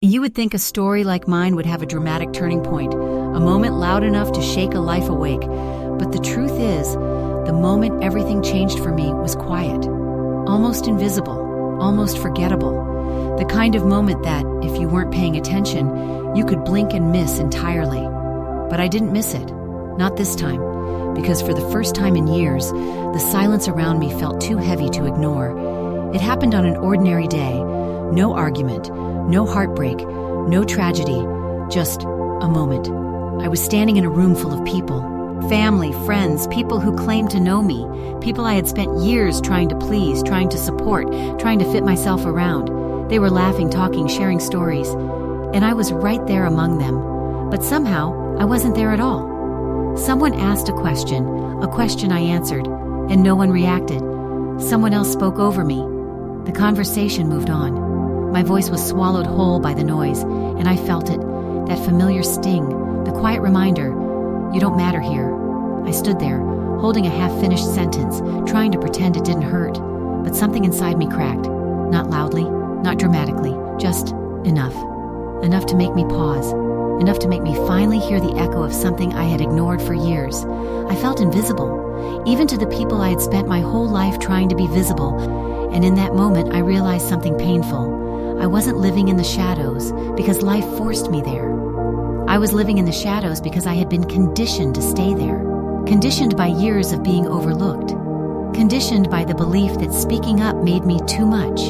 You would think a story like mine would have a dramatic turning point, a moment loud enough to shake a life awake. But the truth is, the moment everything changed for me was quiet, almost invisible, almost forgettable. The kind of moment that, if you weren't paying attention, you could blink and miss entirely. But I didn't miss it, not this time, because for the first time in years, the silence around me felt too heavy to ignore. It happened on an ordinary day, no argument, no heartbreak, no tragedy, just a moment. I was standing in a room full of people, family, friends, people who claimed to know me, people I had spent years trying to please, trying to support, trying to fit myself around. They were laughing, talking, sharing stories, and I was right there among them. But somehow, I wasn't there at all. Someone asked a question I answered, and no one reacted. Someone else spoke over me. The conversation moved on. My voice was swallowed whole by the noise, and I felt it, that familiar sting, the quiet reminder, you don't matter here. I stood there, holding a half-finished sentence, trying to pretend it didn't hurt, but something inside me cracked, not loudly, not dramatically, just enough. Enough to make me pause, enough to make me finally hear the echo of something I had ignored for years. I felt invisible, even to the people I had spent my whole life trying to be visible, and in that moment I realized something painful. I wasn't living in the shadows because life forced me there. I was living in the shadows because I had been conditioned to stay there. Conditioned by years of being overlooked. Conditioned by the belief that speaking up made me too much.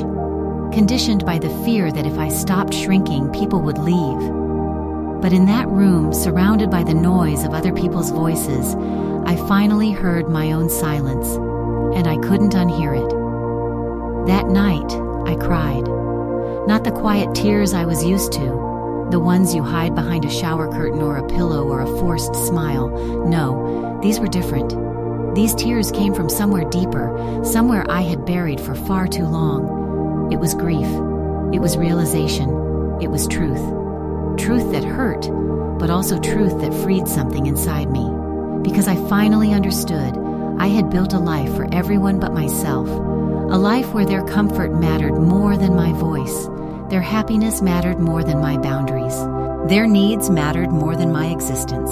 Conditioned by the fear that if I stopped shrinking, people would leave. But in that room, surrounded by the noise of other people's voices, I finally heard my own silence, and I couldn't unhear it. That night, I cried. Not the quiet tears I was used to, the ones you hide behind a shower curtain or a pillow or a forced smile. No, these were different. These tears came from somewhere deeper, somewhere I had buried for far too long. It was grief. It was realization. It was truth. Truth that hurt, but also truth that freed something inside me. Because I finally understood I had built a life for everyone but myself. A life where their comfort mattered more than my voice. Their happiness mattered more than my boundaries. Their needs mattered more than my existence.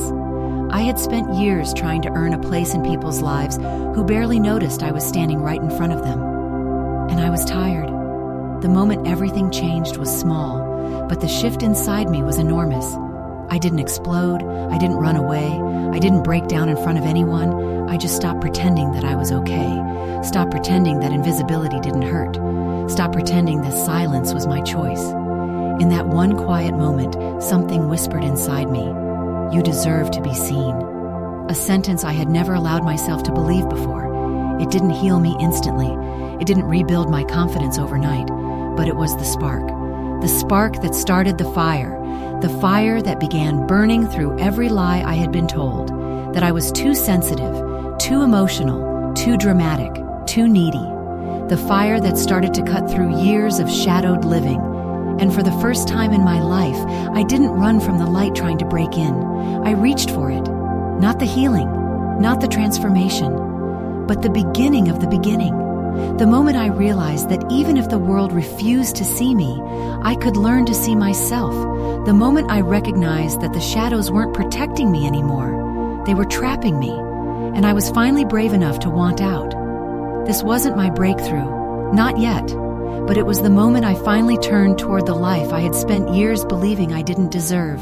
I had spent years trying to earn a place in people's lives who barely noticed I was standing right in front of them. And I was tired. The moment everything changed was small, but the shift inside me was enormous. I didn't explode. I didn't run away. I didn't break down in front of anyone. I just stopped pretending that I was okay. Stopped pretending that invisibility didn't hurt. Stopped pretending that silence was my choice. In that one quiet moment, something whispered inside me, "You deserve to be seen." A sentence I had never allowed myself to believe before. It didn't heal me instantly. It didn't rebuild my confidence overnight, but it was the spark that started the fire that began burning through every lie I had been told, that I was too sensitive, too emotional, too dramatic, too needy. The fire that started to cut through years of shadowed living. And for the first time in my life, I didn't run from the light trying to break in. I reached for it. Not the healing, not the transformation, but the beginning of the beginning. The moment I realized that even if the world refused to see me, I could learn to see myself. The moment I recognized that the shadows weren't protecting me anymore. They were trapping me, and I was finally brave enough to want out. This wasn't my breakthrough, not yet, but it was the moment I finally turned toward the life I had spent years believing I didn't deserve.